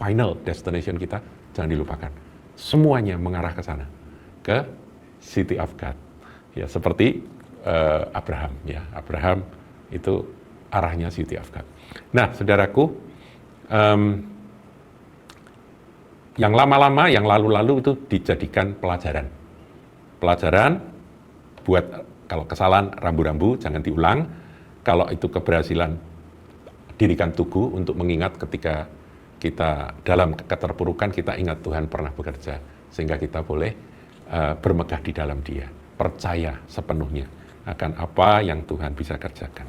final destination kita, jangan dilupakan. Semuanya mengarah ke sana, ke City of God. Ya, seperti Abraham. Ya, Abraham itu arahnya City of God. Nah, saudaraku, yang lama-lama, yang lalu-lalu itu dijadikan pelajaran. Pelajaran buat kalau kesalahan rambu-rambu jangan diulang. Kalau itu keberhasilan, dirikan tugu untuk mengingat ketika kita dalam keterpurukan, kita ingat Tuhan pernah bekerja. Sehingga kita boleh bermegah di dalam Dia. Percaya sepenuhnya akan apa yang Tuhan bisa kerjakan.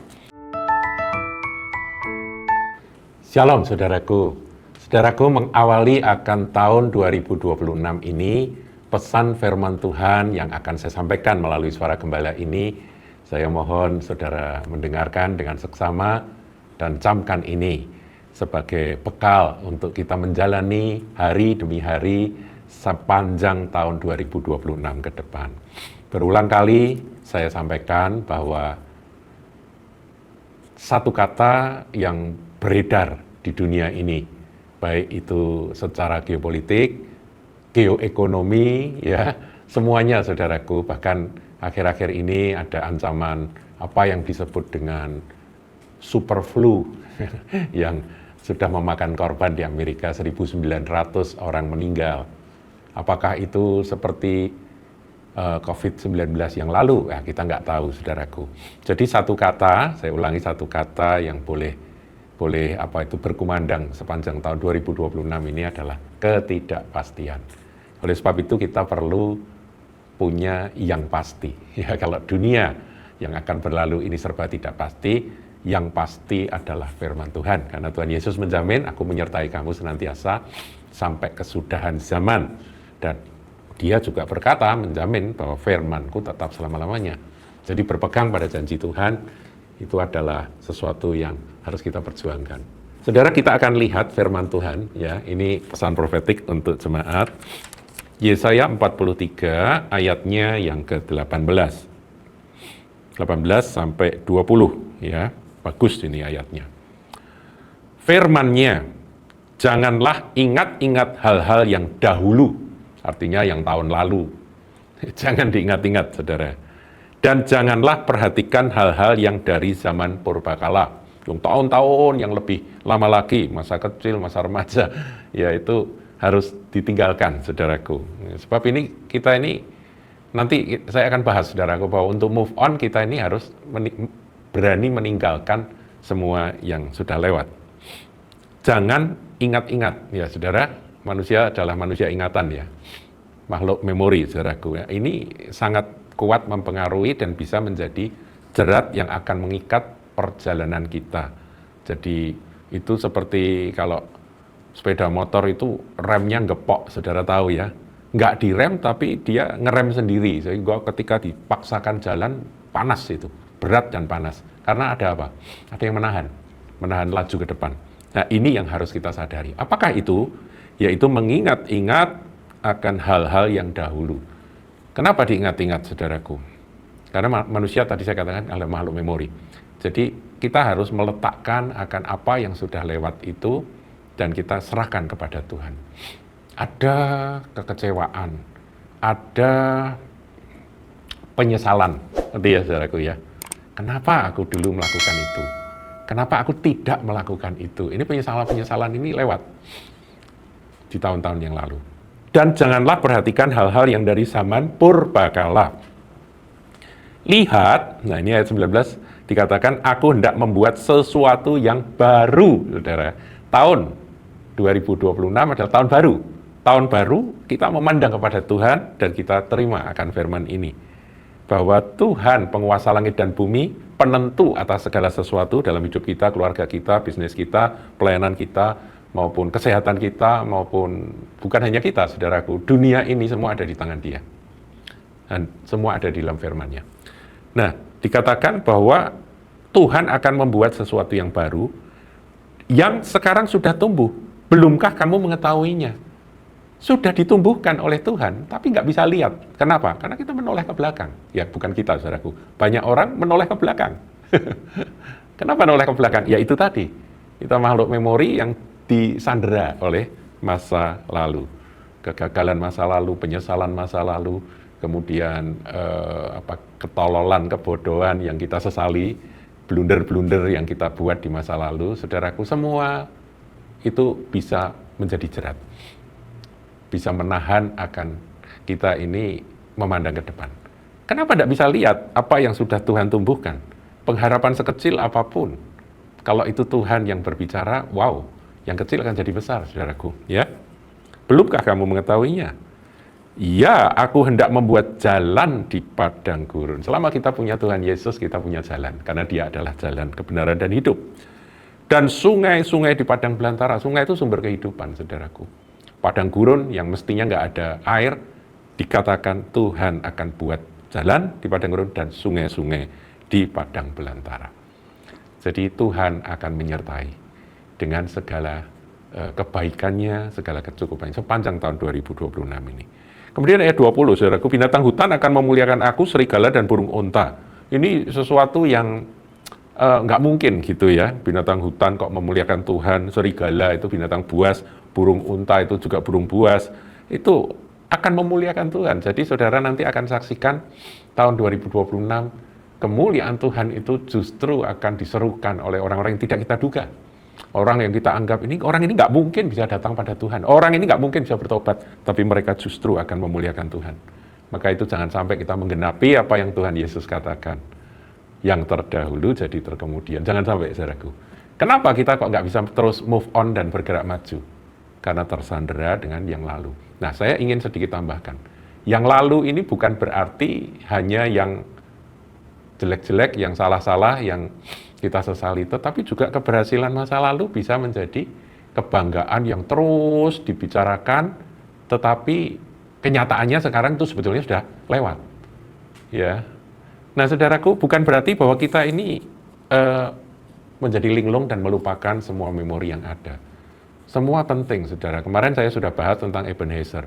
Shalom saudaraku. Saudaraku, mengawali akan tahun 2026 ini, pesan firman Tuhan yang akan saya sampaikan melalui suara gembala ini, saya mohon saudara mendengarkan dengan seksama dan camkan ini sebagai bekal untuk kita menjalani hari demi hari sepanjang tahun 2026 ke depan. Berulang kali saya sampaikan bahwa satu kata yang beredar di dunia ini, baik itu secara geopolitik, geoekonomi, ya, semuanya saudaraku, bahkan akhir-akhir ini ada ancaman apa yang disebut dengan super flu yang sudah memakan korban di Amerika, 1.900 orang meninggal. Apakah itu seperti COVID-19 yang lalu? Ya, kita nggak tahu, saudaraku. Jadi satu kata, saya ulangi satu kata yang boleh berkumandang sepanjang tahun 2026 ini adalah ketidakpastian. Oleh sebab itu kita perlu punya yang pasti. Ya, kalau dunia yang akan berlalu ini serba tidak pasti, yang pasti adalah firman Tuhan. Karena Tuhan Yesus menjamin, aku menyertai kamu senantiasa sampai kesudahan zaman. Dan Dia juga berkata, menjamin bahwa firman-Ku tetap selama-lamanya. Jadi berpegang pada janji Tuhan, itu adalah sesuatu yang harus kita perjuangkan. Saudara, kita akan lihat firman Tuhan, ya, ini pesan profetik untuk jemaat. Yesaya 43 ayatnya yang ke-18. 18 sampai 20, ya. Bagus ini ayatnya. Firman-Nya, janganlah ingat-ingat hal-hal yang dahulu, artinya yang tahun lalu. Jangan diingat-ingat, saudara. Dan janganlah perhatikan hal-hal yang dari zaman purbakala, yang tahun-tahun yang lebih lama lagi, masa kecil, masa remaja, ya itu harus ditinggalkan, saudaraku. Sebab kita ini, nanti saya akan bahas, saudaraku, bahwa untuk move on kita ini harus berani meninggalkan semua yang sudah lewat. Jangan ingat-ingat, ya saudara, manusia adalah manusia ingatan, ya. Makhluk memori, saudaraku. Ya. Ini sangat kuat mempengaruhi dan bisa menjadi jerat yang akan mengikat perjalanan kita. Jadi itu seperti kalau sepeda motor itu remnya gepok, saudara tahu ya. Nggak direm tapi dia ngerem sendiri, sehingga ketika dipaksakan jalan panas itu, berat dan panas. Karena ada apa? Ada yang menahan laju ke depan. Nah ini yang harus kita sadari. Apakah itu? Yaitu mengingat-ingat akan hal-hal yang dahulu. Kenapa diingat-ingat, saudaraku? Karena manusia tadi saya katakan adalah makhluk memori. Jadi kita harus meletakkan akan apa yang sudah lewat itu dan kita serahkan kepada Tuhan. Ada kekecewaan, ada penyesalan, seperti ya saudaraku ya. Kenapa aku dulu melakukan itu? Kenapa aku tidak melakukan itu? Ini penyesalan-penyesalan ini lewat di tahun-tahun yang lalu. Dan janganlah perhatikan hal-hal yang dari zaman purbakala. Lihat, nah ini ayat 19 dikatakan, aku hendak membuat sesuatu yang baru, saudara. Tahun 2026 adalah tahun baru. Tahun baru kita memandang kepada Tuhan dan kita terima akan firman ini. Bahwa Tuhan penguasa langit dan bumi, penentu atas segala sesuatu dalam hidup kita, keluarga kita, bisnis kita, pelayanan kita, maupun kesehatan kita, maupun bukan hanya kita, saudaraku, dunia ini semua ada di tangan Dia. Dan semua ada di dalam firman-Nya. Nah, dikatakan bahwa Tuhan akan membuat sesuatu yang baru, yang sekarang sudah tumbuh. Belumkah kamu mengetahuinya? Sudah ditumbuhkan oleh Tuhan, tapi nggak bisa lihat. Kenapa? Karena kita menoleh ke belakang. Ya, bukan kita, saudaraku. Banyak orang menoleh ke belakang. Kenapa menoleh ke belakang? Ya, itu tadi. Kita makhluk memori yang disandera oleh masa lalu. Kegagalan masa lalu, penyesalan masa lalu, kemudian ketololan, kebodohan yang kita sesali, blunder-blunder yang kita buat di masa lalu, saudaraku, semua itu bisa menjadi jerat. Bisa menahan akan kita ini memandang ke depan. Kenapa tidak bisa lihat apa yang sudah Tuhan tumbuhkan? Pengharapan sekecil apapun, kalau itu Tuhan yang berbicara, wow, yang kecil akan jadi besar, saudaraku. Ya, belumkah kamu mengetahuinya? Ya, aku hendak membuat jalan di padang gurun. Selama kita punya Tuhan Yesus, kita punya jalan, karena Dia adalah jalan, kebenaran, dan hidup. Dan sungai-sungai di padang belantara, sungai itu sumber kehidupan, saudaraku. Padang gurun yang mestinya nggak ada air, dikatakan Tuhan akan buat jalan di padang gurun dan sungai-sungai di padang belantara. Jadi Tuhan akan menyertai dengan segala kebaikannya, segala kecukupannya sepanjang tahun 2026 ini. Kemudian ayat 20, saudaraku, binatang hutan akan memuliakan aku, serigala dan burung onta. Ini sesuatu yang nggak mungkin gitu ya, binatang hutan kok memuliakan Tuhan, serigala itu binatang buas, burung unta itu juga burung buas, itu akan memuliakan Tuhan. Jadi saudara nanti akan saksikan tahun 2026, kemuliaan Tuhan itu justru akan diserukan oleh orang-orang yang tidak kita duga. Orang yang kita anggap orang ini nggak mungkin bisa datang pada Tuhan, orang ini nggak mungkin bisa bertobat, tapi mereka justru akan memuliakan Tuhan. Maka itu jangan sampai kita menggenapi apa yang Tuhan Yesus katakan. Yang terdahulu jadi terkemudian. Jangan sampai, saudaraku. Kenapa kita kok nggak bisa terus move on dan bergerak maju? Karena tersandera dengan yang lalu. Nah, saya ingin sedikit tambahkan. Yang lalu ini bukan berarti hanya yang jelek-jelek, yang salah-salah, yang kita sesali. Tetapi juga keberhasilan masa lalu bisa menjadi kebanggaan yang terus dibicarakan, tetapi kenyataannya sekarang itu sebetulnya sudah lewat. Ya. Nah, saudaraku, bukan berarti bahwa kita ini menjadi linglung dan melupakan semua memori yang ada. Semua penting, saudara. Kemarin saya sudah bahas tentang Ebenezer.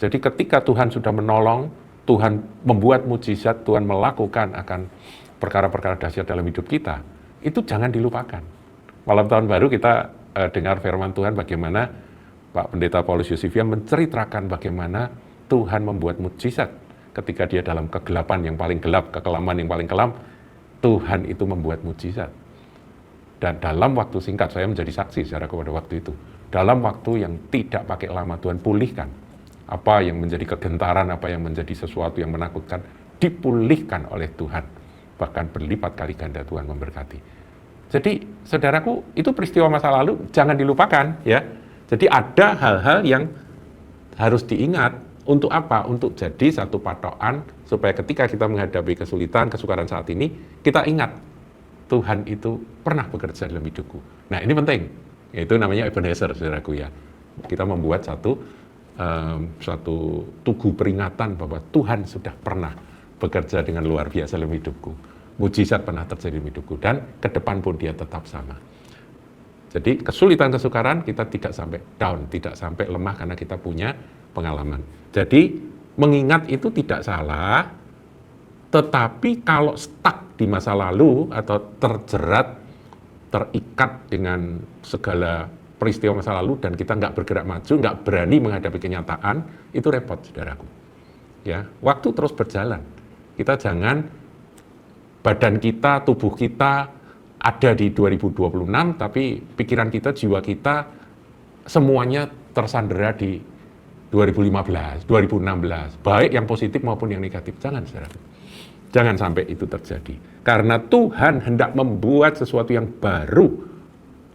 Jadi ketika Tuhan sudah menolong, Tuhan membuat mujizat, Tuhan melakukan akan perkara-perkara dahsyat dalam hidup kita, itu jangan dilupakan. Malam tahun baru kita dengar firman Tuhan bagaimana Pak Pendeta Paulus Yosifian menceritakan bagaimana Tuhan membuat mujizat. Ketika dia dalam kegelapan yang paling gelap, kekelaman yang paling kelam, Tuhan itu membuat mujizat. Dan dalam waktu singkat, saya menjadi saksi secara kepada waktu itu. Dalam waktu yang tidak pakai lama, Tuhan pulihkan. Apa yang menjadi kegentaran, apa yang menjadi sesuatu yang menakutkan, dipulihkan oleh Tuhan. Bahkan berlipat kali ganda Tuhan memberkati. Jadi, saudaraku, itu peristiwa masa lalu, jangan dilupakan. Ya. Jadi ada hal-hal yang harus diingat. Untuk apa? Untuk jadi satu patokan supaya ketika kita menghadapi kesulitan, kesukaran saat ini, kita ingat Tuhan itu pernah bekerja dalam hidupku. Nah, ini penting. Itu namanya Ebenezer, saudaraku ya. Kita membuat satu tugu peringatan bahwa Tuhan sudah pernah bekerja dengan luar biasa dalam hidupku. Mujizat pernah terjadi dalam hidupku dan ke depan pun dia tetap sama. Jadi kesulitan kesukaran kita tidak sampai down, tidak sampai lemah karena kita punya pengalaman. Jadi mengingat itu tidak salah, tetapi kalau stuck di masa lalu atau terjerat, terikat dengan segala peristiwa masa lalu dan kita nggak bergerak maju, nggak berani menghadapi kenyataan, itu repot, saudaraku. Ya, waktu terus berjalan. Kita jangan badan kita, tubuh kita ada di 2026, tapi pikiran kita, jiwa kita semuanya tersandera di 2015, 2016, baik yang positif maupun yang negatif. Jangan, saudara. Jangan sampai itu terjadi. Karena Tuhan hendak membuat sesuatu yang baru,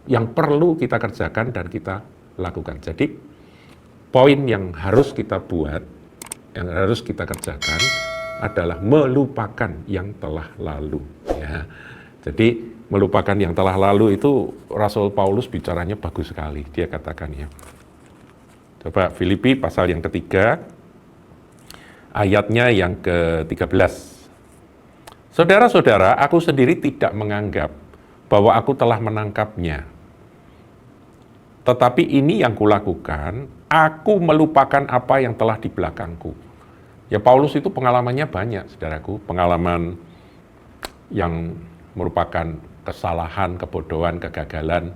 yang perlu kita kerjakan dan kita lakukan. Jadi, poin yang harus kita buat, yang harus kita kerjakan adalah melupakan yang telah lalu. Ya. Jadi, melupakan yang telah lalu itu Rasul Paulus bicaranya bagus sekali. Dia katakan ya. Coba Filipi pasal yang ketiga, ayatnya yang ke-13. Saudara-saudara, aku sendiri tidak menganggap bahwa aku telah menangkapnya. Tetapi ini yang kulakukan, aku melupakan apa yang telah di belakangku. Ya, Paulus itu pengalamannya banyak, saudaraku. Pengalaman yang merupakan kesalahan, kebodohan, kegagalan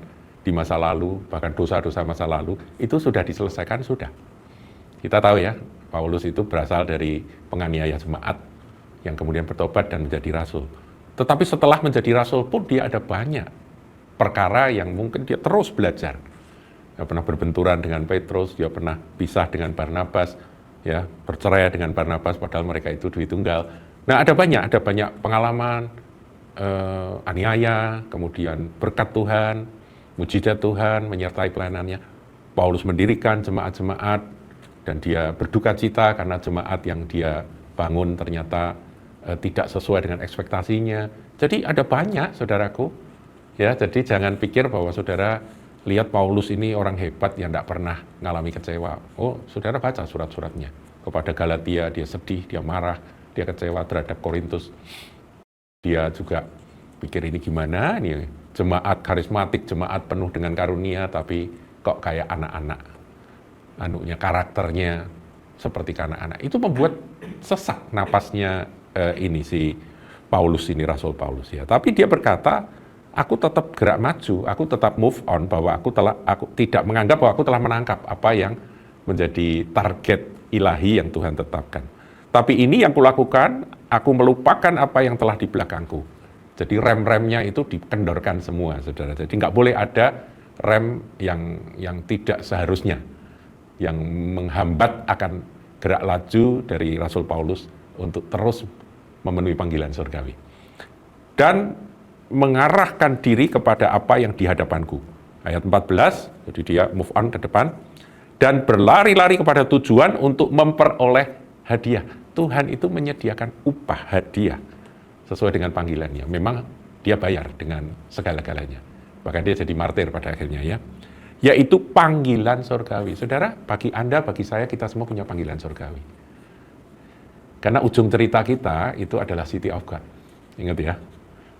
di masa lalu, bahkan dosa-dosa masa lalu, itu sudah diselesaikan, sudah. Kita tahu ya, Paulus itu berasal dari penganiaya jemaat yang kemudian bertobat dan menjadi rasul. Tetapi setelah menjadi rasul pun dia ada banyak perkara yang mungkin dia terus belajar. Dia pernah berbenturan dengan Petrus, dia pernah pisah dengan Barnabas, ya, bercerai dengan Barnabas padahal mereka itu duit tunggal. Nah, ada banyak pengalaman aniaya, kemudian berkat Tuhan, mujizat Tuhan menyertai pelayanannya. Paulus mendirikan jemaat-jemaat dan dia berduka cita karena jemaat yang dia bangun ternyata tidak sesuai dengan ekspektasinya. Jadi ada banyak, saudaraku. Ya, jadi jangan pikir bahwa saudara lihat Paulus ini orang hebat yang tidak pernah mengalami kecewa. Oh, saudara baca surat-suratnya. Kepada Galatia dia sedih, dia marah, dia kecewa terhadap Korintus. Dia juga pikir ini gimana nih, jemaat karismatik, jemaat penuh dengan karunia, tapi kok kayak anak-anak. Karakternya seperti anak-anak. Itu membuat sesak napasnya ini si Paulus ini, Rasul Paulus ya. Tapi dia berkata, aku tetap gerak maju, aku tetap move on, bahwa aku tidak menganggap bahwa aku telah menangkap apa yang menjadi target ilahi yang Tuhan tetapkan. Tapi ini yang kulakukan, aku melupakan apa yang telah di belakangku. Jadi rem-remnya itu dikendorkan semua, saudara. Jadi nggak boleh ada rem yang tidak seharusnya, yang menghambat akan gerak laju dari Rasul Paulus untuk terus memenuhi panggilan surgawi. Dan mengarahkan diri kepada apa yang di hadapanku. Ayat 14, jadi dia move on ke depan. Dan berlari-lari kepada tujuan untuk memperoleh hadiah. Tuhan itu menyediakan upah hadiah sesuai dengan panggilannya. Memang dia bayar dengan segala-galanya. Bahkan dia jadi martir pada akhirnya ya. Yaitu panggilan surgawi. Saudara, bagi Anda, bagi saya, kita semua punya panggilan surgawi. Karena ujung cerita kita itu adalah City of God. Ingat ya.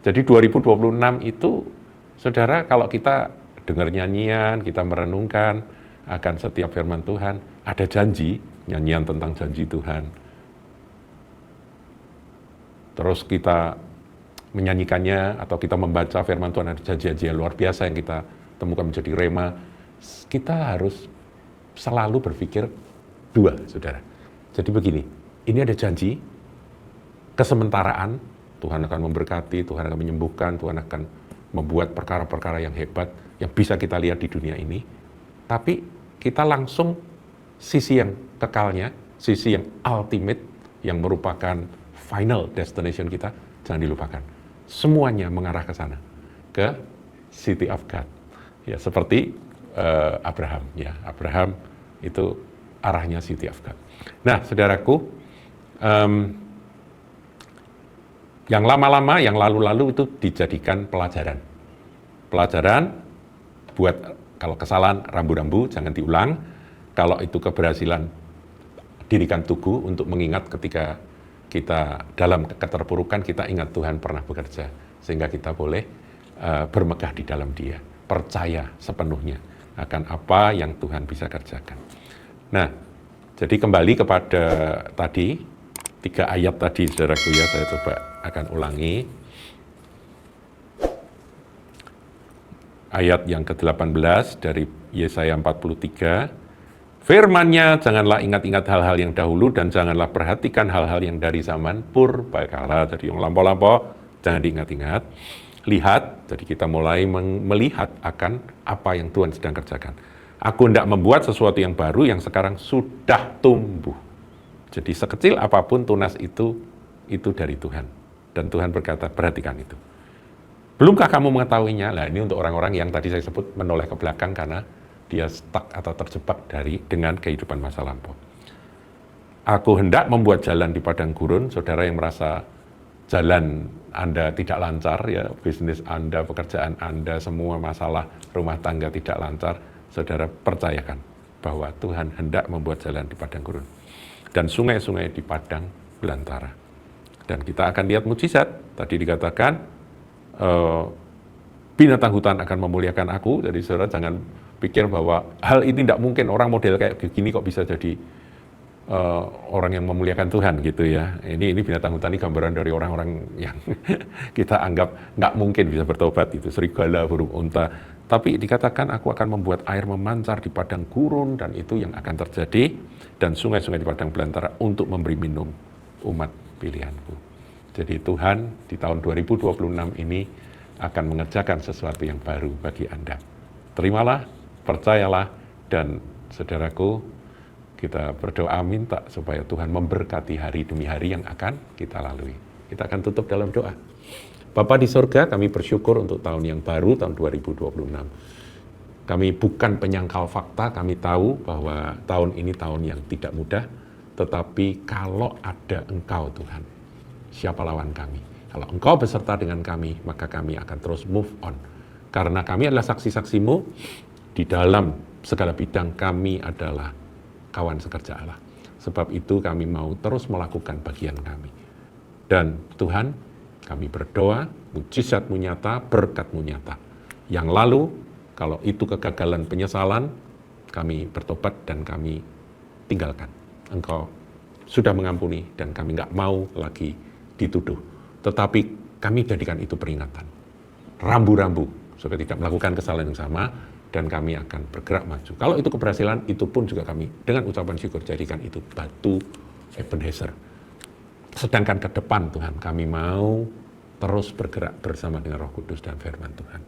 Jadi 2026 itu, saudara, kalau kita dengar nyanyian, kita merenungkan akan setiap firman Tuhan, ada janji, nyanyian tentang janji Tuhan. Terus kita menyanyikannya atau kita membaca firman Tuhan, ada janji-janji luar biasa yang kita temukan menjadi rema. Kita harus selalu berpikir dua, saudara. Jadi begini, ini ada janji, kesementaraan, Tuhan akan memberkati, Tuhan akan menyembuhkan, Tuhan akan membuat perkara-perkara yang hebat, yang bisa kita lihat di dunia ini. Tapi kita langsung sisi yang kekalnya, sisi yang ultimate, yang merupakan final destination kita, jangan dilupakan. Semuanya mengarah ke sana, ke City of God. Ya, seperti Abraham. Ya, Abraham itu arahnya City of God. Nah, saudaraku, yang lama-lama, yang lalu-lalu itu dijadikan pelajaran. Pelajaran buat kalau kesalahan rambu-rambu jangan diulang. Kalau itu keberhasilan, dirikan tugu untuk mengingat ketika kita dalam keterpurukan, kita ingat Tuhan pernah bekerja. Sehingga kita boleh bermegah di dalam Dia. Percaya sepenuhnya akan apa yang Tuhan bisa kerjakan. Nah, jadi kembali kepada tadi, 3 ayat tadi, saudaraku ya, saya coba akan ulangi. Ayat yang ke-18 dari Yesaya 43, firman-Nya, janganlah ingat-ingat hal-hal yang dahulu dan janganlah perhatikan hal-hal yang dari zaman purbakala. Jadi yang lampau-lampau jangan diingat-ingat. Lihat, jadi kita mulai melihat akan apa yang Tuhan sedang kerjakan. Aku hendak membuat sesuatu yang baru yang sekarang sudah tumbuh. Jadi sekecil apapun tunas itu dari Tuhan. Dan Tuhan berkata, perhatikan itu. Belumkah kamu mengetahuinya? Nah, ini untuk orang-orang yang tadi saya sebut menoleh ke belakang karena dia stuck atau terjebak dengan kehidupan masa lampau. Aku hendak membuat jalan di padang gurun. Saudara yang merasa jalan Anda tidak lancar, ya, bisnis Anda, pekerjaan Anda, semua masalah rumah tangga tidak lancar, saudara percayakan bahwa Tuhan hendak membuat jalan di padang gurun dan sungai-sungai di padang belantara. Dan kita akan lihat mujizat. Tadi dikatakan binatang hutan akan memuliakan aku. Jadi saudara jangan pikir bahwa hal ini tidak mungkin, orang model kayak begini kok bisa jadi orang yang memuliakan Tuhan gitu ya. Ini binatang hutan ini gambaran dari orang-orang yang kita anggap nggak mungkin bisa bertobat, itu serigala, burung unta, Tapi dikatakan aku akan membuat air memancar di padang gurun dan itu yang akan terjadi dan sungai-sungai di padang belantara untuk memberi minum umat pilihanku. Jadi Tuhan di tahun 2026 ini akan mengerjakan sesuatu yang baru bagi Anda. Terimalah, percayalah, dan saudaraku, kita berdoa minta supaya Tuhan memberkati hari demi hari yang akan kita lalui. Kita akan tutup dalam doa. Bapa di sorga, kami bersyukur untuk tahun yang baru, tahun 2026. Kami bukan penyangkal fakta, kami tahu bahwa tahun ini tahun yang tidak mudah, tetapi kalau ada Engkau Tuhan, siapa lawan kami? Kalau Engkau beserta dengan kami, maka kami akan terus move on. Karena kami adalah saksi-saksimu, di dalam segala bidang kami adalah kawan sekerja Allah. Sebab itu kami mau terus melakukan bagian kami. Dan Tuhan, kami berdoa, mujizat-Mu nyata, berkat-Mu nyata. Yang lalu, kalau itu kegagalan penyesalan, kami bertobat dan kami tinggalkan. Engkau sudah mengampuni dan kami nggak mau lagi dituduh. Tetapi kami jadikan itu peringatan. Rambu-rambu, supaya tidak melakukan kesalahan yang sama, dan kami akan bergerak maju. Kalau itu keberhasilan, itu pun juga kami dengan ucapan syukur jadikan itu batu Ebenezer. Sedangkan ke depan Tuhan, kami mau terus bergerak bersama dengan Roh Kudus dan firman Tuhan.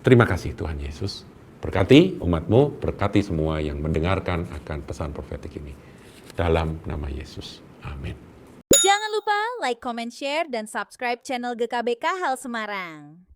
Terima kasih Tuhan Yesus. Berkati umat-Mu, berkati semua yang mendengarkan akan pesan profetik ini. Dalam nama Yesus. Amin. Jangan lupa like, comment, share, dan subscribe channel GKBK Hal Semarang.